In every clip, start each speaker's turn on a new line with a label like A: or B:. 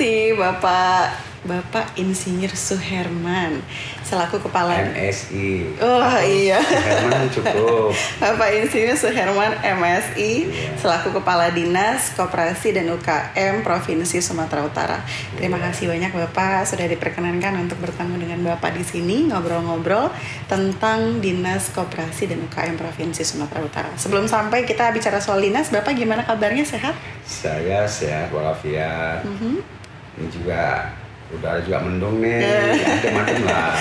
A: kasih Bapak Insinyur Suherman selaku kepala
B: MSI.
A: Oh iya.
B: Suherman cukup.
A: Bapak Insinyur Suherman MSI selaku Kepala Dinas Koperasi dan UKM Provinsi Sumatera Utara. Terima kasih banyak Bapak sudah diperkenankan untuk bertemu dengan Bapak di sini ngobrol-ngobrol tentang Dinas Koperasi dan UKM Provinsi Sumatera Utara. Sebelum sampai kita bicara soal dinas, Bapak gimana kabarnya, sehat?
B: Saya sehat walafiat. Ini juga udara juga mendung nih, adem-adem lah.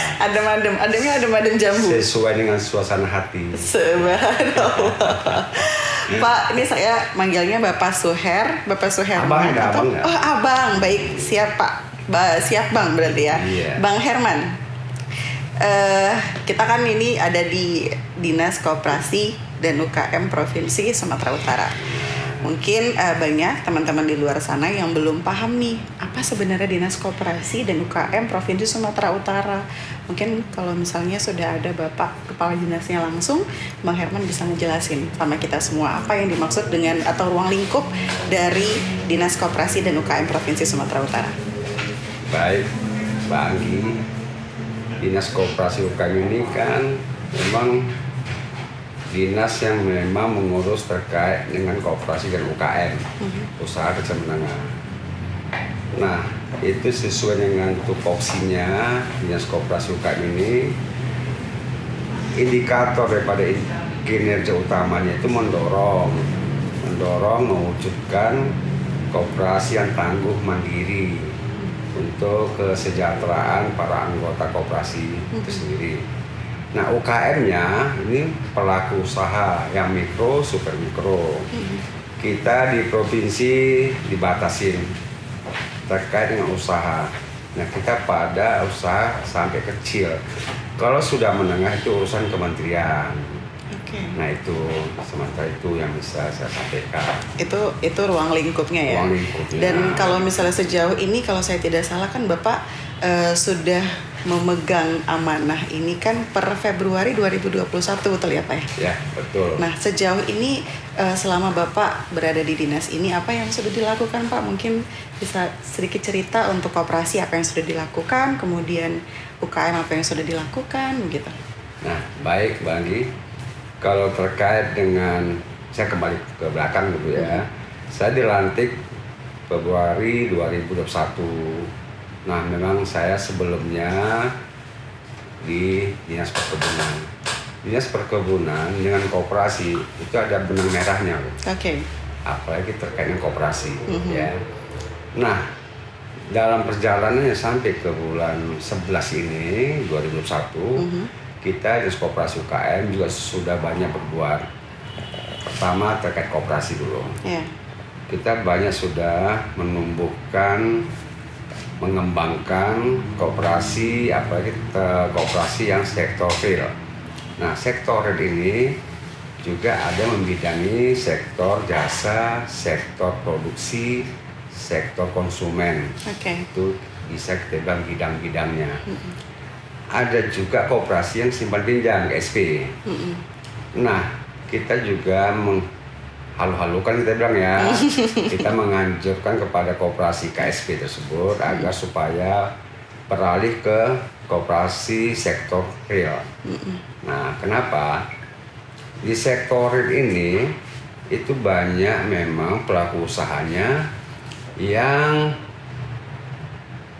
A: Ademnya adem jambu.
B: Sesuai dengan suasana hati.
A: Subhanallah. Pak, ini saya manggilnya Bapak Suherman.
B: Abang ada abang nggak?
A: Oh, abang, baik, siap Pak. Siap Bang berarti ya.
B: Iya.
A: Bang Herman. Kita kan ini ada di Dinas Koperasi dan UKM Provinsi Sumatera Utara. Mungkin banyak teman-teman di luar sana yang belum paham nih apa sebenarnya Dinas Koperasi dan UKM Provinsi Sumatera Utara. Mungkin kalau misalnya sudah ada Bapak Kepala Dinasnya langsung, Bang Herman bisa ngejelasin sama kita semua apa yang dimaksud dengan atau ruang lingkup dari Dinas Koperasi dan UKM Provinsi Sumatera Utara.
B: Baik, Mbak Anggi, Dinas Koperasi UKM ini kan memang dinas yang memang mengurus terkait dengan koperasi dan UKM, usaha kecil menengah. Nah, itu sesuai dengan tupoksinya Dinas Koperasi UKM ini, indikator daripada kinerja utamanya itu mendorong mewujudkan koperasi yang tangguh mandiri untuk kesejahteraan para anggota koperasi itu sendiri. Nah, UKM-nya ini pelaku usaha yang mikro, super mikro. Kita di provinsi dibatasin terkait dengan usaha. Nah, kita pada usaha sampai kecil. Kalau sudah menengah itu urusan kementerian. Nah, itu sementara itu yang bisa saya sampaikan.
A: Itu ruang lingkupnya ya.
B: Ruang lingkupnya.
A: Dan kalau misalnya sejauh ini, kalau saya tidak salah kan Bapak sudah memegang amanah ini kan per Februari 2021, betul ya Pak ya?
B: Ya, betul.
A: Nah, sejauh ini selama Bapak berada di dinas ini, apa yang sudah dilakukan Pak? Mungkin bisa sedikit cerita untuk koperasi apa yang sudah dilakukan, kemudian UKM apa yang sudah dilakukan, begitu.
B: Nah, baik Mbak Anggi. Kalau terkait dengan, saya kembali ke belakang gitu ya. Saya dilantik Februari 2021. Nah, memang saya sebelumnya di Dinas Perkebunan. Dinas Perkebunan dengan koperasi itu ada benang merahnya.
A: Oke.
B: Apalagi terkait dengan koperasi. Ya. Nah, dalam perjalanannya sampai ke bulan 11 ini, 2021, kita Dinas Koperasi UKM juga sudah banyak berbuat. Pertama terkait koperasi dulu. Yeah. Kita banyak sudah mengembangkan koperasi, apalagi koperasi yang sektor real. Nah, sektor real ini juga ada membidangi sektor jasa, sektor produksi, sektor konsumen. Itu bisa kita bilang bidang-bidangnya. Ada juga koperasi yang simpan pinjam, KSP. Nah, kita juga halu-halukan kita bilang ya, kita menganjurkan kepada koperasi KSP tersebut agar supaya beralih ke koperasi sektor real. Nah, kenapa? Di sektor real ini itu banyak memang pelaku usahanya yang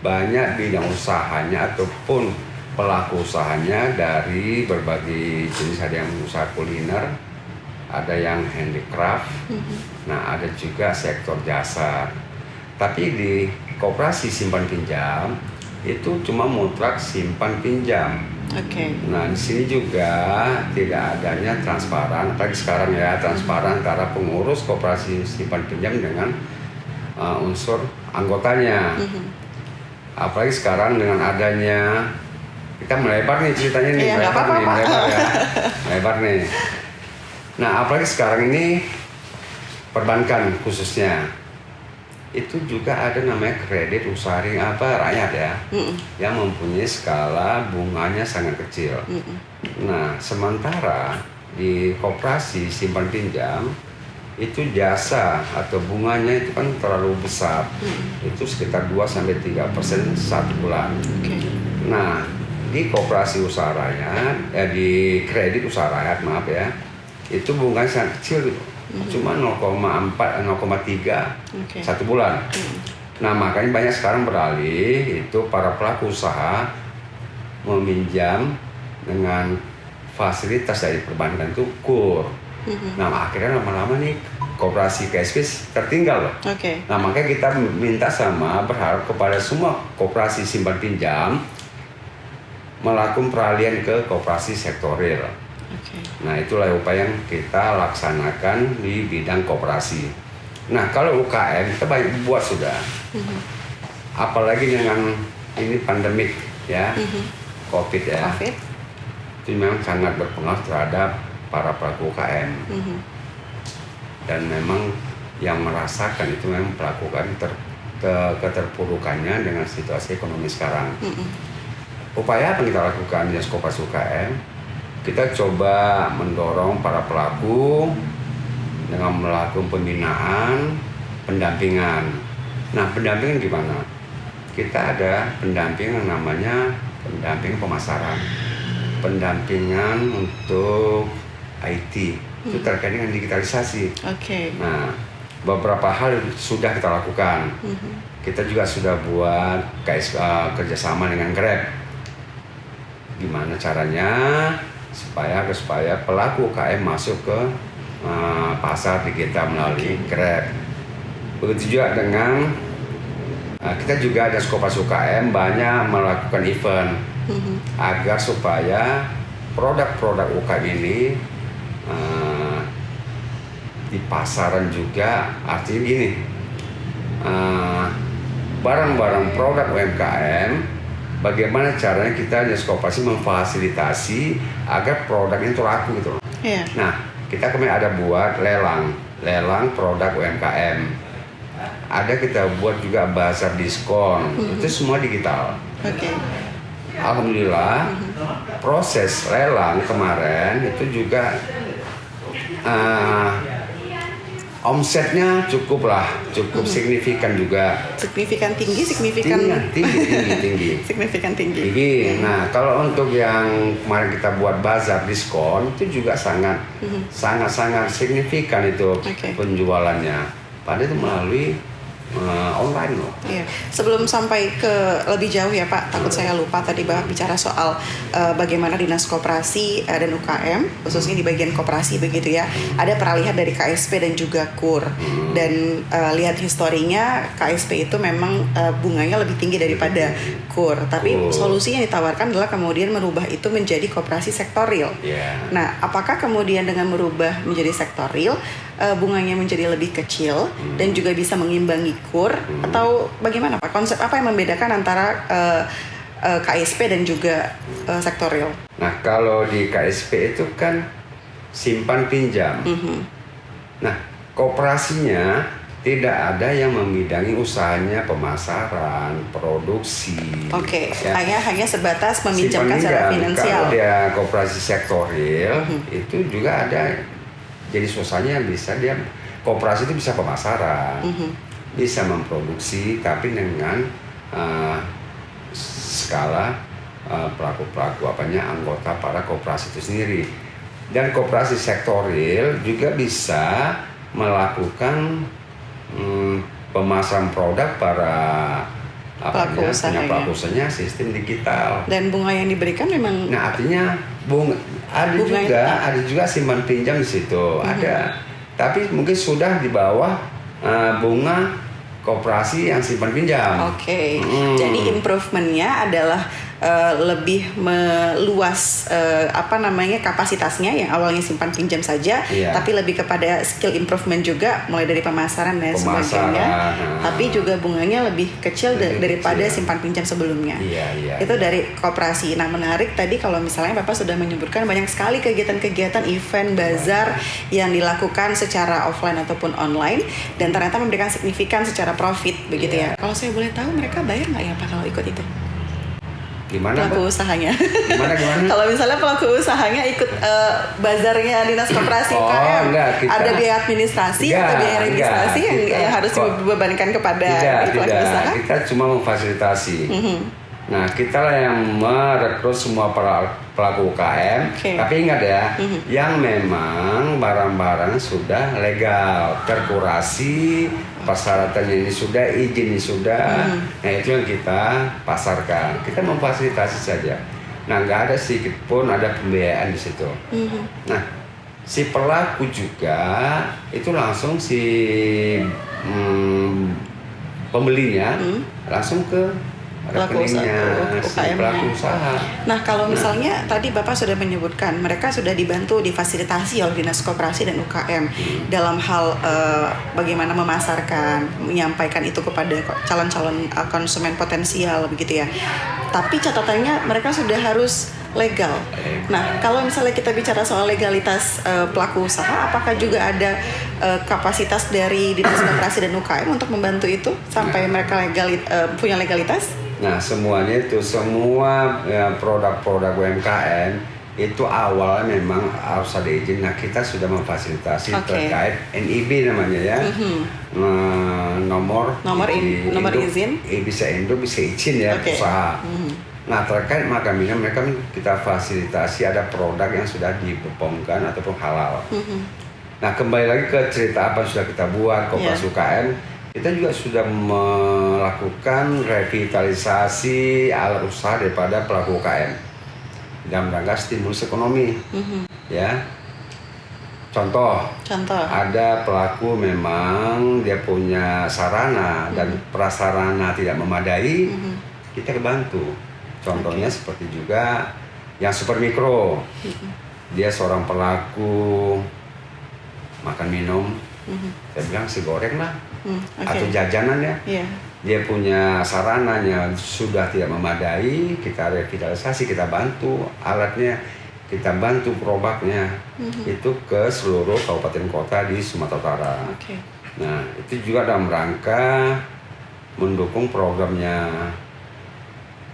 B: banyak bidang usahanya ataupun pelaku usahanya dari berbagai jenis, ada yang usaha kuliner, ada yang handicraft, nah ada juga sektor jasa. Tapi di koperasi simpan pinjam itu cuma mutlak simpan pinjam. Nah, di sini juga tidak adanya transparan, apalagi sekarang ya, transparan antara pengurus koperasi simpan pinjam dengan unsur anggotanya. Apalagi sekarang dengan adanya, kita melebar nih ceritanya nih, melebar nih. Nah, apalagi sekarang ini perbankan khususnya itu juga ada namanya kredit usaha rakyat ya, yang mempunyai skala bunganya sangat kecil. Nah, sementara di koperasi simpan pinjam itu jasa atau bunganya itu kan terlalu besar. Itu sekitar 2-3% satu bulan. Nah, di koperasi usaha rakyat, di kredit usaha rakyat maaf ya, itu bunganya sangat kecil gitu. Cuma 0,4, 0,3 satu bulan. Nah, makanya banyak sekarang beralih itu para pelaku usaha meminjam dengan fasilitas dari perbankan itu KUR. Nah, akhirnya lama-lama nih koperasi KSP tertinggal loh. Nah, makanya kita minta berharap kepada semua koperasi simpan pinjam melakukan peralihan ke koperasi sektorial. Nah, itulah upaya yang kita laksanakan di bidang koperasi. Nah, kalau UKM kita banyak buat sudah. Apalagi dengan ini pandemik ya, COVID ya. Itu memang sangat berpengaruh terhadap para pelaku UKM. Dan memang yang merasakan itu memang pelaku UKM keterpurukannya dengan situasi ekonomi sekarang. Upaya apa yang kita lakukan di Koperasi UKM? Kita coba mendorong para pelaku dengan melakukan pembinaan, pendampingan. Nah, pendampingan gimana? Kita ada pendampingan namanya pendampingan pemasaran, pendampingan untuk IT, itu terkait dengan digitalisasi. Nah, beberapa hal sudah kita lakukan. Kita juga sudah buat kerjasama dengan Grab. Gimana caranya supaya pelaku UKM masuk ke pasar digital melalui Grab. Begitu juga dengan kita juga ada Koperasi UKM banyak melakukan event agar supaya produk-produk UKM ini di pasaran juga. Artinya gini, barang-barang produk UMKM, bagaimana caranya kita di Koperasi memfasilitasi agar produknya itu laku gitu. Nah, kita kemarin ada buat lelang produk UMKM. Ada kita buat juga bazar diskon. Itu semua digital. Alhamdulillah, proses lelang kemarin itu juga omsetnya cukup signifikan juga.
A: Signifikan tinggi. Signifikan tinggi.
B: Nah, kalau untuk yang kemarin kita buat bazar diskon itu juga sangat signifikan itu penjualannya. Padahal itu melalui online loh.
A: Sebelum sampai ke lebih jauh ya Pak, takut saya lupa tadi Bapak bicara soal bagaimana Dinas Koperasi dan UKM, khususnya di bagian koperasi begitu ya, ada peralihan dari KSP dan juga KUR. Dan lihat historinya KSP itu memang bunganya lebih tinggi daripada KUR. Tapi solusi yang ditawarkan adalah kemudian merubah itu menjadi koperasi sektorial. Nah, apakah kemudian dengan merubah menjadi sektorial bunganya menjadi lebih kecil dan juga bisa mengimbangi KUR atau bagaimana Pak? Konsep apa yang membedakan antara KSP dan juga sektorial?
B: Nah, kalau di KSP itu kan simpan pinjam. Nah, koperasinya tidak ada yang membidangi usahanya pemasaran, produksi.
A: Hanya sebatas meminjamkan secara finansial.
B: Kalau dia koperasi sektorial itu juga ada. Jadi usahanya bisa dia koperasi itu bisa pemasaran, bisa memproduksi, tapi dengan skala pelaku-pelaku anggota para koperasi itu sendiri. Dan koperasi sektorial juga bisa melakukan pemasaran produk para pelaku usahanya sistem digital.
A: Dan bunga yang diberikan memang.
B: Nah, artinya ada juga simpan pinjam di situ. Ada, tapi mungkin sudah di bawah bunga koperasi yang simpan pinjam.
A: Jadi improvementnya adalah lebih meluas kapasitasnya yang awalnya simpan pinjam saja, tapi lebih kepada skill improvement juga mulai dari pemasaran dan sebagainya. Tapi juga bunganya lebih kecil daripada simpan pinjam sebelumnya. Itu dari koperasi. Nah, menarik tadi kalau misalnya Bapak sudah menyebutkan banyak sekali kegiatan-kegiatan event bazar yang dilakukan secara offline ataupun online dan ternyata memberikan signifikan secara profit begitu ya. Kalau saya boleh tahu mereka bayar nggak ya Pak kalau ikut itu?
B: Gimana,
A: pelaku
B: Mbak?
A: usahanya.
B: Gimana?
A: Kalau misalnya pelaku usahanya ikut bazarnya Dinas Koperasi
B: Oh,
A: UKM,
B: enggak,
A: ada biaya administrasi atau biaya registrasi yang harus dibebankan kepada pelaku usaha?
B: Kita cuma memfasilitasi. Nah, kita lah yang merekrut semua pelaku UKM. Tapi ingat ya, yang memang barang-barang sudah legal, terkurasi, persyaratannya ini sudah, izin ini sudah. Nah, itu yang kita pasarkan. Kita memfasilitasi saja. Nah, nggak ada sedikit pun ada pembiayaan di situ. Nah, si pelaku juga itu langsung si pembelinya langsung ke rekeningnya si pelaku usaha.
A: Nah, kalau misalnya tadi Bapak sudah menyebutkan mereka sudah dibantu difasilitasi oleh Dinas Koperasi dan UKM dalam hal bagaimana memasarkan, menyampaikan itu kepada calon-calon konsumen potensial begitu ya. Tapi catatannya mereka sudah harus legal. Nah, kalau misalnya kita bicara soal legalitas pelaku usaha, apakah juga ada kapasitas dari Dinas Koperasi dan UKM untuk membantu itu sampai mereka punya legalitas?
B: Nah, semuanya itu semua produk-produk UMKM itu awalnya memang harus ada izin. Nah, kita sudah memfasilitasi terkait NIB namanya ya. Nomor izin. Bisa Indo, bisa izin ya usaha. Nah, terkait makamnya mereka kita fasilitasi ada produk yang sudah dibepomkan ataupun halal. Nah, kembali lagi ke cerita apa yang sudah kita buat Koperasi UKM. Kita juga sudah melakukan revitalisasi alat usaha daripada pelaku UKM dalam rangka stimulus ekonomi. Ya, contoh, ada pelaku memang dia punya sarana dan prasarana tidak memadai, kita bantu. Contohnya seperti juga yang super mikro, dia seorang pelaku makan minum, saya bilang si goreng lah. Atau jajanan ya, dia punya sarananya sudah tidak memadai, kita revitalisasi, kita bantu alatnya, kita bantu gerobaknya itu ke seluruh kabupaten kota di Sumatera Utara. Nah, itu juga dalam rangka mendukung programnya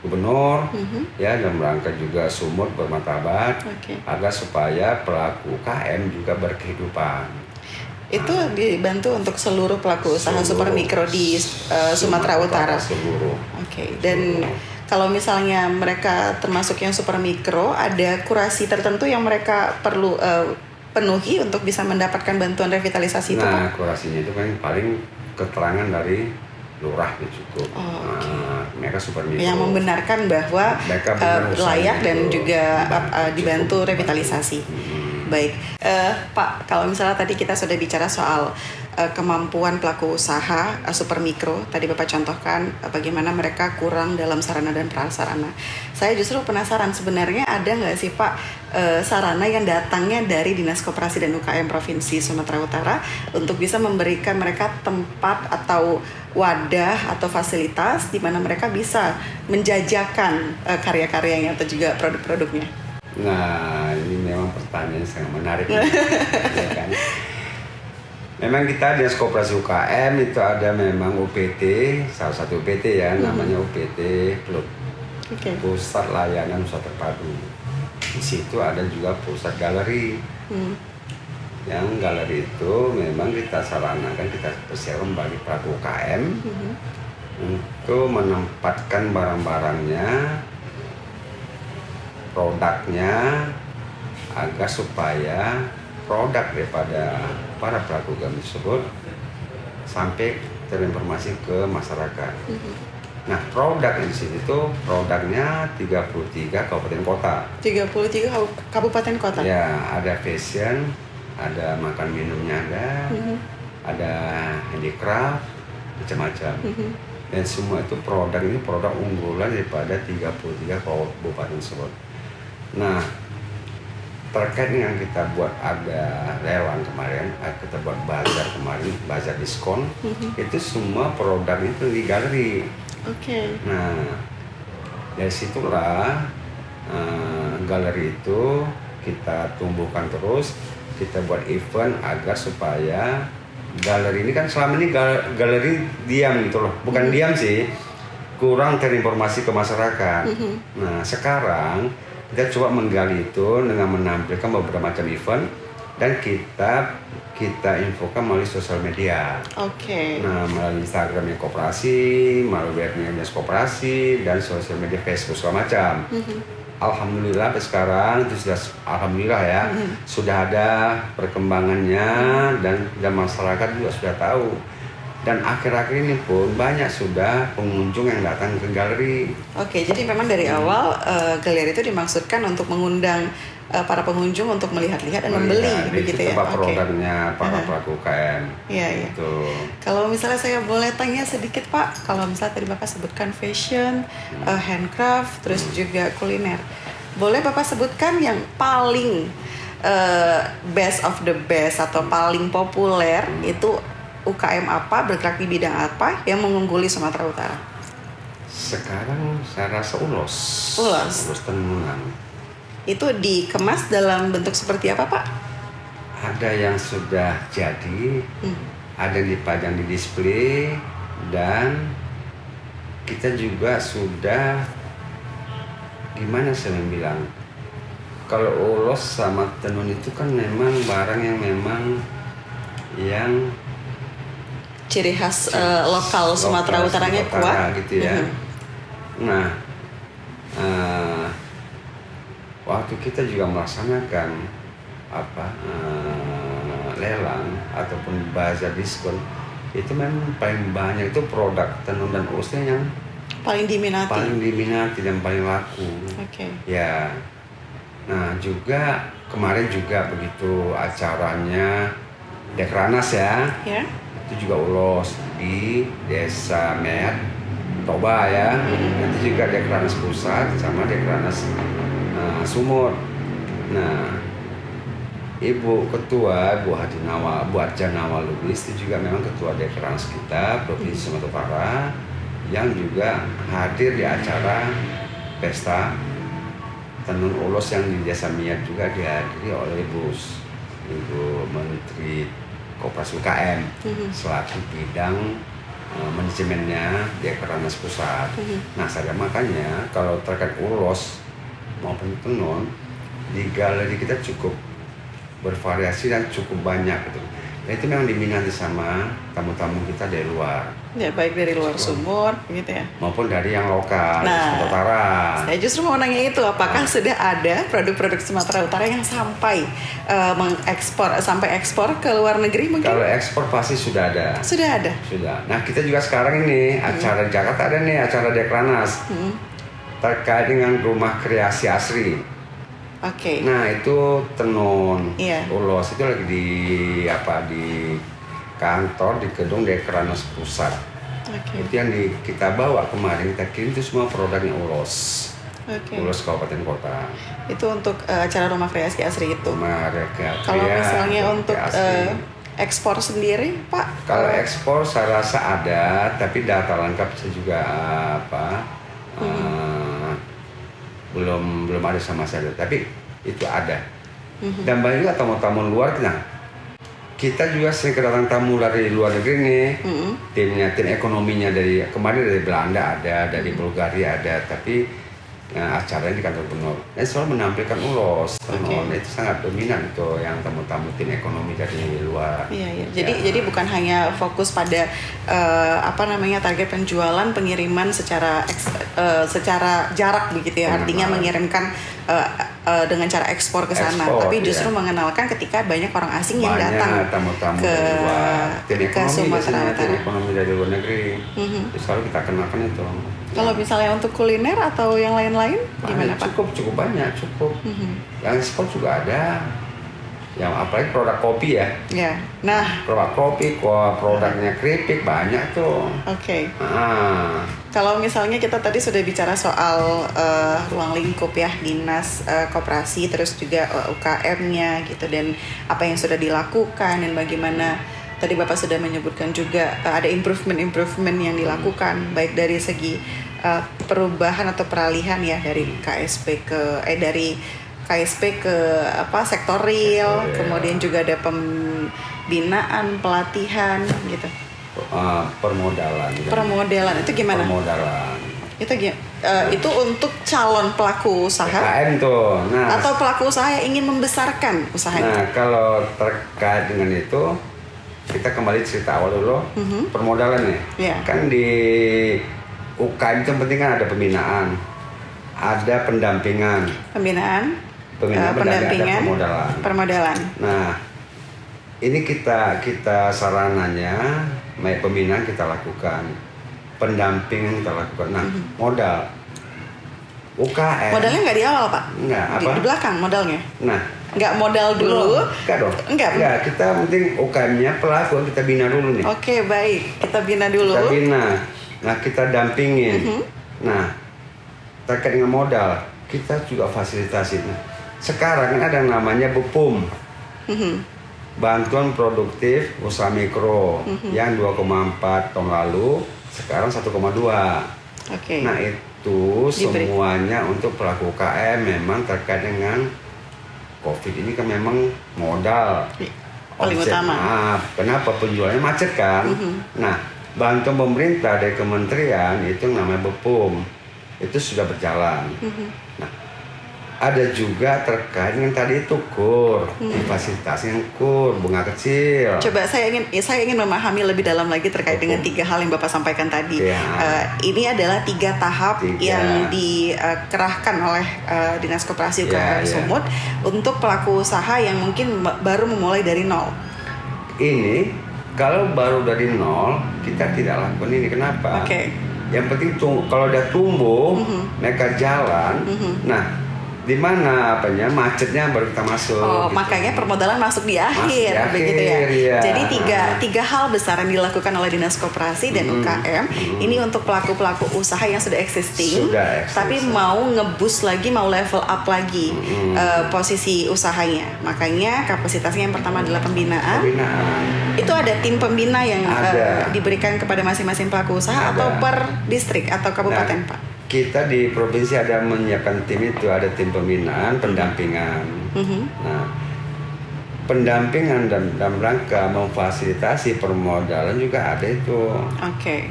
B: gubernur, ya, dalam rangka juga Sumut bermartabat, agar supaya pelaku UKM juga berkehidupan.
A: Itu dibantu untuk seluruh pelaku usaha super mikro di Sumatera Utara. Dan kalau misalnya mereka termasuk yang super mikro, ada kurasi tertentu yang mereka perlu penuhi untuk bisa mendapatkan bantuan revitalisasi itu.
B: Nah, kurasinya itu kan paling keterangan dari lurah itu cukup. Mereka super mikro
A: yang membenarkan bahwa layak dan juga dibantu revitalisasi. Baik, Pak, kalau misalnya tadi kita sudah bicara soal kemampuan pelaku usaha super mikro, tadi Bapak contohkan bagaimana mereka kurang dalam sarana dan prasarana. Saya justru penasaran sebenarnya ada nggak sih Pak sarana yang datangnya dari Dinas Koperasi dan UKM Provinsi Sumatera Utara untuk bisa memberikan mereka tempat atau wadah atau fasilitas di mana mereka bisa menjajakan karya-karyanya atau juga produk-produknya?
B: Nah, ini memang pertanyaan yang sangat menarik. Ya kan? Memang kita Dinas Koperasi UKM itu ada memang UPT, salah satu UPT ya, namanya UPT PLUT, Pusat Layanan Usaha Terpadu. Di situ ada juga pusat galeri. Yang galeri itu memang kita saranakan, kita persiapkan bagi pelaku UKM untuk menempatkan barang-barangnya, produknya, agar supaya produk daripada para pelaku UKM tersebut sampai terinformasi ke masyarakat. Nah, produk di sini tuh produknya 33 kabupaten kota.
A: 33 kabupaten kota?
B: Ya, ada fashion, ada makan minumnya ada handicraft, macam-macam. Dan semua itu produk ini produk unggulan daripada 33 kabupaten tersebut. Nah, terkait dengan kita buat ada lelang kemarin, kita buat bazar kemarin, bazar diskon, itu semua produk itu di galeri. Nah, dari situlah galeri itu kita tumbuhkan terus, kita buat event agar supaya galeri ini kan selama ini galeri diam gitu loh, bukan diam sih, kurang terinformasi ke masyarakat. Nah sekarang kita coba menggali itu dengan menampilkan beberapa macam event dan kita infokan melalui sosial media.
A: Oke.
B: Nah melalui Instagramnya koperasi, melalui webnya koperasi dan sosial media Facebook segala macam. Alhamdulillah sekarang itu sudah alhamdulillah ya sudah ada perkembangannya dan masyarakat juga sudah tahu. Dan akhir-akhir ini pun banyak sudah pengunjung yang datang ke galeri.
A: Oke, jadi memang dari awal galeri itu dimaksudkan untuk mengundang para pengunjung untuk melihat-lihat dan membeli, begitu ya?
B: Tempat produknya para pelaku UKM.
A: Iya, iya.
B: Gitu.
A: Kalau misalnya saya boleh tanya sedikit Pak, kalau misalnya tadi Bapak sebutkan fashion, handcraft, terus juga kuliner, boleh Bapak sebutkan yang paling best of the best atau paling populer itu UKM apa, bergerak di bidang apa yang mengungguli Sumatera Utara?
B: Sekarang saya rasa ulos tenunan.
A: Itu dikemas dalam bentuk seperti apa Pak?
B: Ada yang sudah jadi, ada yang dipajang di display, dan kita juga sudah, gimana saya bilang, kalau ulos sama tenun itu kan memang barang yang memang yang
A: ciri khas lokal Sumatera Utaranya kuat
B: gitu ya. Nah waktu kita juga melaksanakan lelang ataupun bazar diskon, itu memang paling banyak itu produk tenun dan ulusnya yang
A: paling diminati
B: dan paling laku. Ya. Nah juga kemarin juga begitu acaranya Dekranas ya. Itu juga ulos di Desa Meat Toba ya. Itu juga Dekranas Pusat sama Dekranas Sumur. Nah Ibu Ketua Bu Hadja Nawal Lubis itu juga memang Ketua Dekranas kita Provinsi Sumatera Utara yang juga hadir di acara pesta tenun ulos yang di Desa Miat juga dihadiri oleh Ibu Menteri Koperasi UKM selaku bidang manajemennya Dekranas Pusat. Nah saya makanya kalau terkait ulos maupun tenun di galeri kita cukup bervariasi dan cukup banyak gitu. Dan itu memang diminati sama tamu-tamu kita dari luar.
A: Ya, baik dari luar Sumur gitu ya.
B: Maupun dari yang lokal,
A: Sumatera
B: Utara.
A: Saya justru mau nanya itu, apakah sudah ada produk-produk Sumatera Utara yang sampai sampai ekspor ke luar negeri mungkin?
B: Kalau ekspor pasti sudah ada.
A: Sudah ada.
B: Sudah. Nah, kita juga sekarang ini acara di Jakarta ada nih acara Dekranas. Terkait dengan rumah kreasi asri. Nah itu tenun, ulos itu lagi di kantor di gedung Dekranas Pusat. Itu yang kita bawa kemarin, kita kirim itu semua produknya ulos. Ulos kabupaten kota.
A: Itu untuk acara rumah kreasi asri itu. Kalau misalnya untuk ekspor sendiri, Pak?
B: Kalau ekspor saya rasa ada, tapi data lengkap saya juga belum ada sama saya, tapi itu ada. Dan banyak juga tamu-tamu luar. Nah, kita juga sering kedatangan tamu dari luar negeri nih. Tim ekonominya kemarin dari Belanda ada, dari Bulgaria ada, tapi acaranya di kantor gubernur. Dan selalu menampilkan ulos. Itu sangat dominan itu yang tamu-tamu tim ekonomi dari luar.
A: Iya. Jadi bukan hanya fokus pada target penjualan, pengiriman secara jarak begitu ya. Artinya mengirimkan dengan cara ekspor ke sana, tapi justru mengenalkan ketika banyak orang asing yang datang
B: tamu-tamu
A: ke
B: Sumatera
A: Utara.
B: Ekonomi dari luar negeri. Selalu kita kenalkan itu.
A: Kalau misalnya untuk kuliner atau yang lain-lain gimana Pak?
B: Cukup banyak. Yang ekspor juga ada. Yang apalagi produk kopi ya.
A: Nah,
B: produk kopi, produknya keripik banyak tuh.
A: Kalau misalnya kita tadi sudah bicara soal ruang lingkup ya, dinas koperasi, terus juga UKM-nya gitu, dan apa yang sudah dilakukan dan bagaimana tadi Bapak sudah menyebutkan juga ada improvement yang dilakukan baik dari segi perubahan atau peralihan ya dari KSP ke sektor real, kemudian juga ada pembinaan, pelatihan gitu.
B: Permodalan
A: itu gimana?
B: Permodalan
A: Itu untuk calon pelaku usaha
B: UKM tuh. Nah,
A: atau pelaku usaha yang ingin membesarkan usahanya.
B: nah kalau terkait dengan itu, kita kembali cerita awal dulu. Permodalan nih.
A: Iya.
B: Kan di UKM itu yang penting kan ada pembinaan, ada pendampingan,
A: pendampingan,
B: ada
A: permodalan.
B: Nah, ini kita sarananya, baik pembinaan kita lakukan, pendampingan kita lakukan. Nah, modal UKM.
A: Modalnya nggak di awal, Pak?
B: Nggak, apa?
A: Di belakang modalnya.
B: Nah,
A: Nggak modal dulu.
B: Enggak dong.
A: Enggak.
B: Kita penting UKM-nya pelaku kita bina dulu nih.
A: Oke, baik. Kita bina dulu.
B: Kita bina. Nah, kita dampingin. Nah, terkait dengan modal, kita juga fasilitasi. Nah, sekarang kan ada yang namanya BPUM. Bantuan Produktif Usaha Mikro yang 2,4 tahun lalu, sekarang 1,2.
A: Oke.
B: Nah, itu semuanya untuk pelaku UKM memang terkait dengan COVID ini kan memang modal
A: paling utama.
B: Kenapa penjualannya macet kan? Nah, bantuan pemerintah dari kementerian itu namanya BPUM itu sudah berjalan. Nah, ada juga terkait dengan tadi itu KUR, difasilitasi KUR bunga kecil.
A: Coba saya ingin memahami lebih dalam lagi terkait dengan 3 hal yang Bapak sampaikan tadi. Ini adalah 3 tahap yang dikerahkan oleh Dinas Koperasi UKM Sumut untuk pelaku usaha yang mungkin baru memulai dari nol.
B: Ini kalau baru dari nol kita tidak lakukan ini. Kenapa? Yang penting kalau udah tumbuh, mereka jalan. Nah, di mana macetnya baru kita masuk.
A: Gitu. Makanya permodalan masuk di akhir, begitu ya.
B: Iya.
A: Jadi tiga hal besar yang dilakukan oleh Dinas Koperasi dan UKM ini untuk pelaku usaha yang sudah existing, tapi mau ngeboost lagi, mau level up lagi posisi usahanya. Makanya kapasitasnya yang pertama adalah pembinaan. Itu ada tim pembina yang diberikan kepada masing-masing pelaku usaha atau per distrik atau kabupaten, Pak.
B: Kita di provinsi ada menyiapkan tim itu, ada tim pembinaan, pendampingan. Nah, pendampingan dalam rangka memfasilitasi permodalan juga ada itu.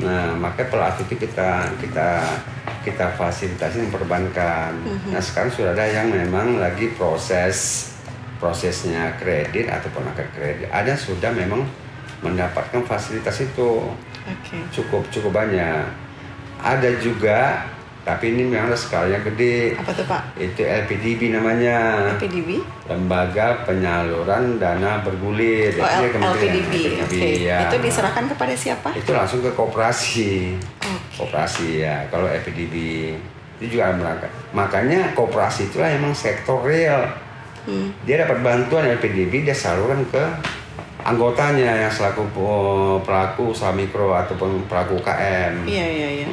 B: Nah, maka pelaku itu kita fasilitasi perbankan. Nah, sekarang sudah ada yang memang lagi prosesnya kredit ataupun akad kredit. Ada sudah memang mendapatkan fasilitas itu. Cukup banyak. Ada juga, tapi ini memang skalanya gede.
A: Apa tuh, Pak?
B: Itu LPDB namanya.
A: LPDB?
B: Lembaga Penyaluran Dana Bergulir.
A: LPDB.
B: Ya.
A: Itu diserahkan kepada siapa?
B: Itu langsung ke koperasi. Koperasi ya. Kalau LPDB itu juga merangkak. Makanya koperasi itulah emang sektor real. Dia dapat bantuan LPDB, dia salurkan ke anggotanya yang selaku pelaku usaha mikro ataupun pelaku UKM.
A: Iya.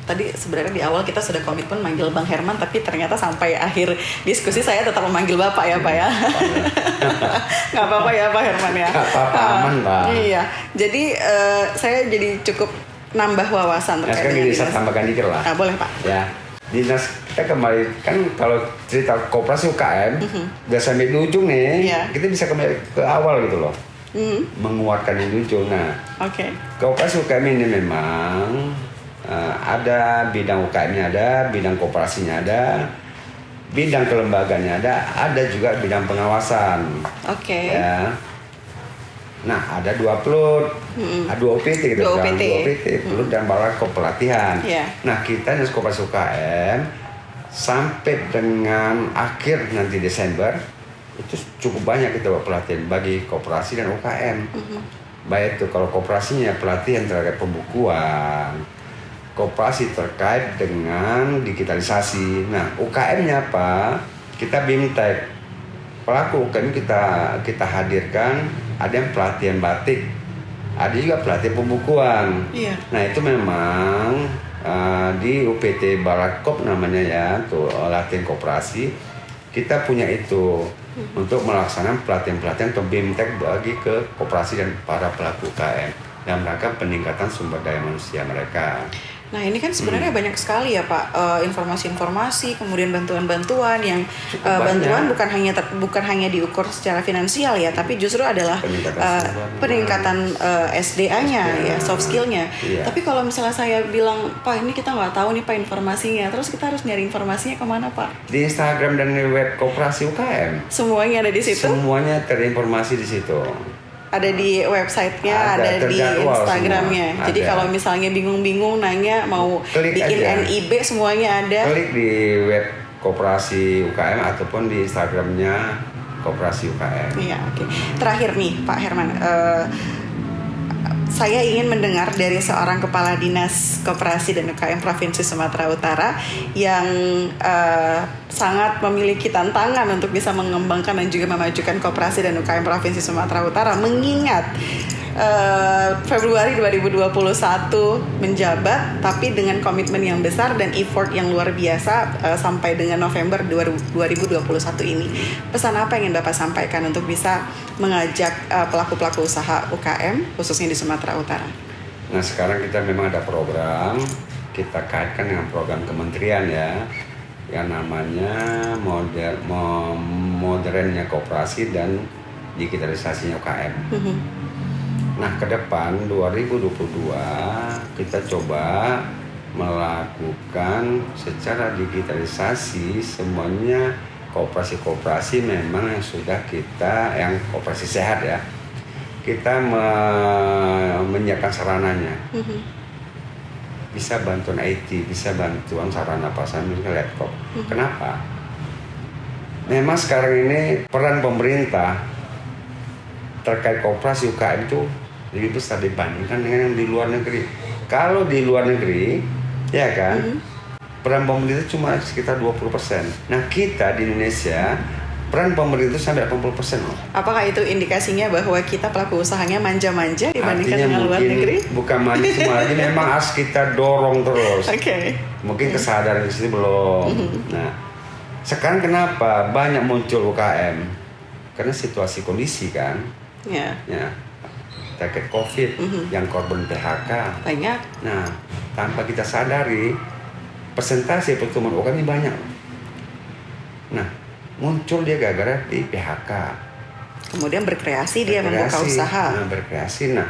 A: Tadi sebenarnya di awal kita sudah komitmen manggil Bang Herman, tapi ternyata sampai akhir diskusi saya tetap memanggil Bapak ya, Pak ya. Nggak apa-apa ya Pak Herman ya.
B: Nggak apa-apa, aman Pak.
A: Iya, jadi saya jadi cukup nambah wawasan terkait dengan
B: dinas. Saya tambahkan dikit lah.
A: Boleh Pak.
B: Ya, dinas kita kembali kan kalau cerita koperasi UKM udah sampai di ujung nih, kita bisa kembali ke awal gitu loh. Menguatkan yang di ujung. Nah, koperasi UKM ini memang ada bidang UKM-nya, ada bidang koperasinya, ada bidang kelembagaannya, ada juga bidang pengawasan. Ya. Nah, ada 2 PLUT, ada 2 OPT gitu, 2 OPT, PLUT dan Balakop pelatihan. Nah, kita di koperasi UKM sampai dengan akhir nanti Desember itu cukup banyak kita buat pelatihan bagi koperasi dan UKM. Baik itu kalau koperasinya pelatihan terkait pembukuan, koperasi terkait dengan digitalisasi. Nah, UKM-nya apa? Kita BIMTEK. Pelaku UKM kita hadirkan, ada yang pelatihan batik, ada juga pelatihan pembukuan. Nah, itu memang di UPT Balakop namanya ya, tuh latihan koperasi. Kita punya itu untuk melaksanakan pelatihan-pelatihan atau BIMTEK bagi ke koperasi dan para pelaku UKM dalam rangka peningkatan sumber daya manusia mereka.
A: Nah ini kan sebenarnya banyak sekali ya Pak, informasi-informasi, kemudian bantuan-bantuan yang bantuan bukan hanya diukur secara finansial ya, tapi justru adalah peningkatan SDA-nya ya, soft skill-nya.
B: Iya.
A: Tapi kalau misalnya saya bilang, Pak ini kita nggak tahu nih Pak informasinya, terus kita harus nyari informasinya kemana Pak?
B: Di Instagram dan di web Koperasi UKM.
A: Semuanya ada di situ?
B: Semuanya terinformasi di situ.
A: Ada di websitenya, ada di Instagramnya.
B: Semua.
A: Jadi kalau misalnya bingung-bingung nanya mau
B: Klik
A: bikin
B: aja.
A: NIB semuanya ada.
B: Klik di web Koperasi UKM ataupun di Instagramnya Koperasi UKM.
A: Iya, oke. Terakhir nih Pak Herman, saya ingin mendengar dari seorang kepala dinas koperasi dan UKM Provinsi Sumatera Utara yang sangat memiliki tantangan untuk bisa mengembangkan dan juga memajukan koperasi dan UKM Provinsi Sumatera Utara, mengingat Februari 2021 menjabat tapi dengan komitmen yang besar dan effort yang luar biasa sampai dengan November 2021 ini. Pesan apa yang ingin Bapak sampaikan untuk bisa mengajak pelaku-pelaku usaha UKM khususnya di Sumatera Utara?
B: Nah sekarang kita memang ada program, kita kaitkan dengan program kementerian ya, yang namanya modernnya koperasi dan digitalisasinya UKM. Nah ke depan 2022 kita coba melakukan secara digitalisasi semuanya koperasi-koperasi memang yang sudah kita, yang koperasi sehat ya, kita menyiapkan sarananya. Bisa bantuan IT, bisa bantuan sarana pasar misalnya laptop. Kenapa? Memang sekarang ini peran pemerintah terkait koperasi UKM itu lebih besar dibandingkan dengan yang di luar negeri. Kalau di luar negeri, ya kan, peran pemerintah cuma sekitar 20%. Nah kita di Indonesia, peran pemerintah sampai 80% loh.
A: Apakah itu indikasinya bahwa kita pelaku usahanya manja-manja dibandingkan dengan luar negeri?
B: Bukan manja semua lagi, memang harus kita dorong terus.
A: Oke.
B: Mungkin kesadaran di sini belum. Nah, sekarang kenapa banyak muncul UKM? Karena situasi kondisi kan.
A: Ya.
B: Ya, terkait COVID yang korban PHK
A: Banyak.
B: Nah, tanpa kita sadari persentase pertumbuhan UKM ini banyak. Nah, muncul dia gara-gara di PHK.
A: Kemudian berkreasi dia membuka usaha.
B: Nah, berkreasi. Nah,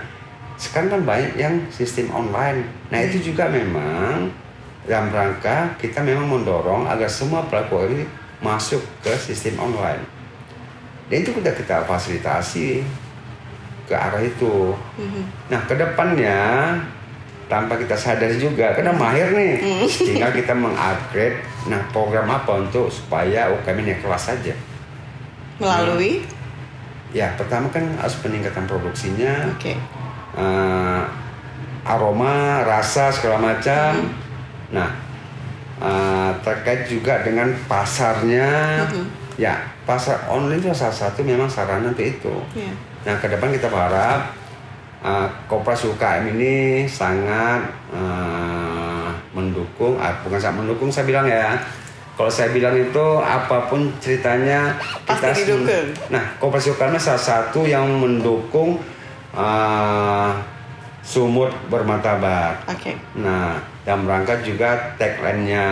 B: sekarang kan banyak yang sistem online. Nah, itu juga memang dalam rangka kita memang mendorong agar semua pelaku UKM ini masuk ke sistem online. Dan itu kita fasilitasi ke arah itu. Nah, ke depannya tanpa kita sadari juga, karena mahir nih, tinggal kita mengupgrade. Nah, program apa untuk supaya UKM ini kelas saja?
A: Melalui?
B: Ya, pertama kan harus peningkatan produksinya, aroma, rasa segala macam. Nah, terkait juga dengan pasarnya, ya pasar online itu salah satu memang sarana untuk itu. Nah, ke depan kita berharap koperasi UKM ini sangat mendukung, bukan sangat mendukung saya bilang ya. Kalau saya bilang itu apapun ceritanya
A: pasti didukung.
B: Nah, koperasi UKM salah satu yang mendukung sumut bermartabat. Nah, dalam rangka juga tagline-nya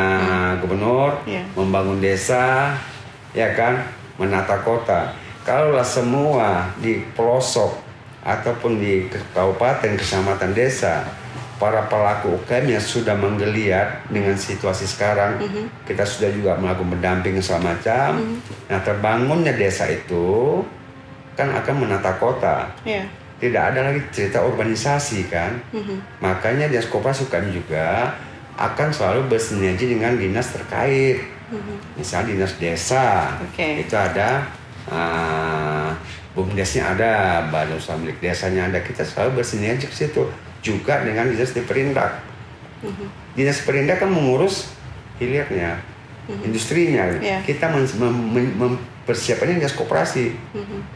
B: gubernur membangun desa, ya kan, menata kota. Kalaulah semua di pelosok ataupun di kabupaten, kecamatan, desa, para pelaku UKM yang sudah menggeliat dengan situasi sekarang, kita sudah juga melakukan pendamping segala macam. Nah, terbangunnya desa itu kan akan menata kota. Tidak ada lagi cerita urbanisasi kan. Makanya dinas koperasi UKM juga akan selalu bersinergi dengan dinas terkait. Misalnya dinas desa, itu ada BUMDesnya ada, badan usaha milik desanya ada, kita selalu bersinergi ke situ. Juga dengan dinas Perindak. Dinas Perindak kan mengurus hilirnya, industrinya. Kita mempersiapkannya dinas koperasi.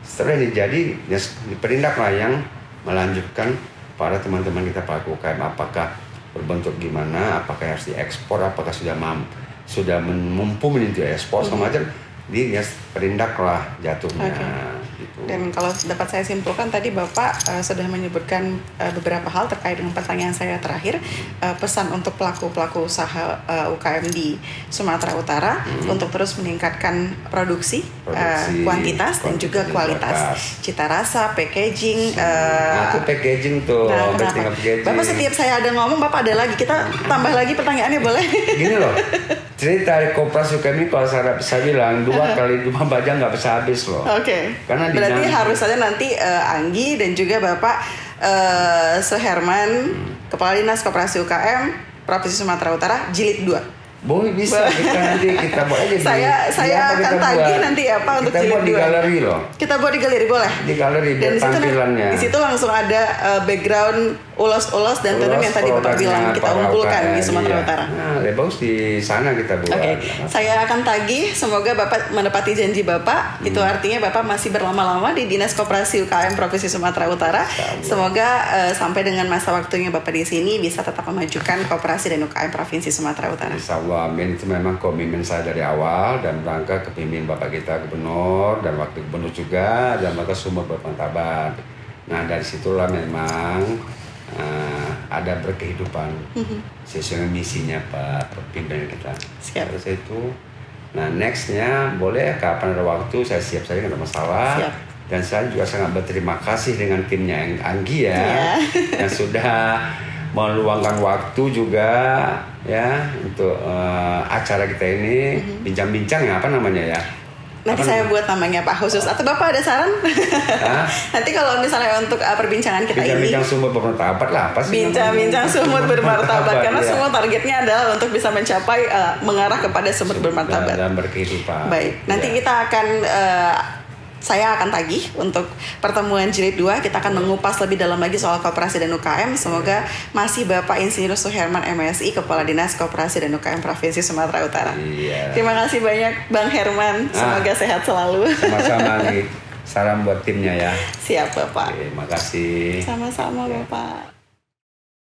B: Setelah ini jadi dinas Perindak lah yang melanjutkan para teman-teman kita pelaku UKM, apakah berbentuk gimana, apakah harus diekspor, apakah sudah mumpuni untuk ekspor sama macam. Di dinas Perindak lah jatuhnya. Gitu.
A: Dan kalau dapat saya simpulkan tadi Bapak sudah menyebutkan beberapa hal terkait dengan pertanyaan saya terakhir, pesan untuk pelaku-pelaku usaha UKM di Sumatera Utara untuk terus meningkatkan produksi, kuantitas dan juga kualitas, cita rasa, packaging.
B: Itu packaging tuh.
A: Nah, kenapa?
B: Packaging.
A: Bapak setiap saya ada ngomong, Bapak ada lagi. Kita tambah lagi pertanyaannya boleh?
B: Gini loh, cerita dari koperasi UKM ini kalau saya bisa bilang 2 kali 2 bajang nggak bisa habis loh.
A: Oke.
B: Karena
A: berarti harus saja nanti Anggi dan juga Bapak Suherman, Kepala Dinas Koperasi UKM Provinsi Sumatera Utara, jilid 2.
B: Boleh, bisa kita buat aja.
A: Saya akan tagih nanti apa untuk jilid 2.
B: Kita buat di galeri loh.
A: Kita buat di galeri boleh.
B: Di galeri
A: dan
B: tampilannya.
A: Di situ langsung ada background ulos-ulos dan tenun yang tadi Bapak bilang kita kumpulkan di Sumatera Utara.
B: Nah, bagus di sana kita buat.
A: Oke. Saya akan tagih, semoga Bapak menepati janji Bapak. Itu artinya Bapak masih berlama-lama di Dinas Koperasi UKM Provinsi Sumatera Utara. Semoga sampai dengan masa waktunya Bapak di sini bisa tetap memajukan koperasi dan UKM Provinsi Sumatera Utara.
B: Insyaallah, amin. Itu memang komitmen saya dari awal dan rangka kepemimpinan Bapak kita Gubernur dan Wakil Gubernur juga dan maka sumber bermartabat. Nah, dari situlah memang ada berkehidupan sesuai dengan misinya Pak pimpinan kita.
A: Siap.
B: Terus itu, nah nextnya boleh kapan ada waktu saya siap saja, nggak ada masalah.
A: Siap.
B: Dan saya juga sangat berterima kasih dengan timnya Anggi yang sudah meluangkan waktu juga ya untuk acara kita ini bincang-bincang ya apa namanya ya.
A: Nanti saya buat namanya Pak khusus atau Bapak ada saran? Nanti kalau misalnya untuk perbincangan kita
B: bincang-bincang
A: ini
B: sumber bermartabat lah apa sih?
A: Bincang-bincang sumber bermartabat karena semua targetnya adalah untuk bisa mencapai mengarah kepada sumber bermartabat
B: dan berkehidupan.
A: Baik, nanti kita akan saya akan tagih untuk pertemuan jilid 2. Kita akan mengupas lebih dalam lagi soal koperasi dan UKM. Semoga masih Bapak Insinyur Suherman MSI, Kepala Dinas Koperasi dan UKM Provinsi Sumatera Utara.
B: Iya.
A: Terima kasih banyak Bang Herman. Semoga sehat selalu.
B: Sama-sama nih. Salam buat timnya ya.
A: Siap Bapak.
B: Terima kasih.
A: Sama-sama Bapak.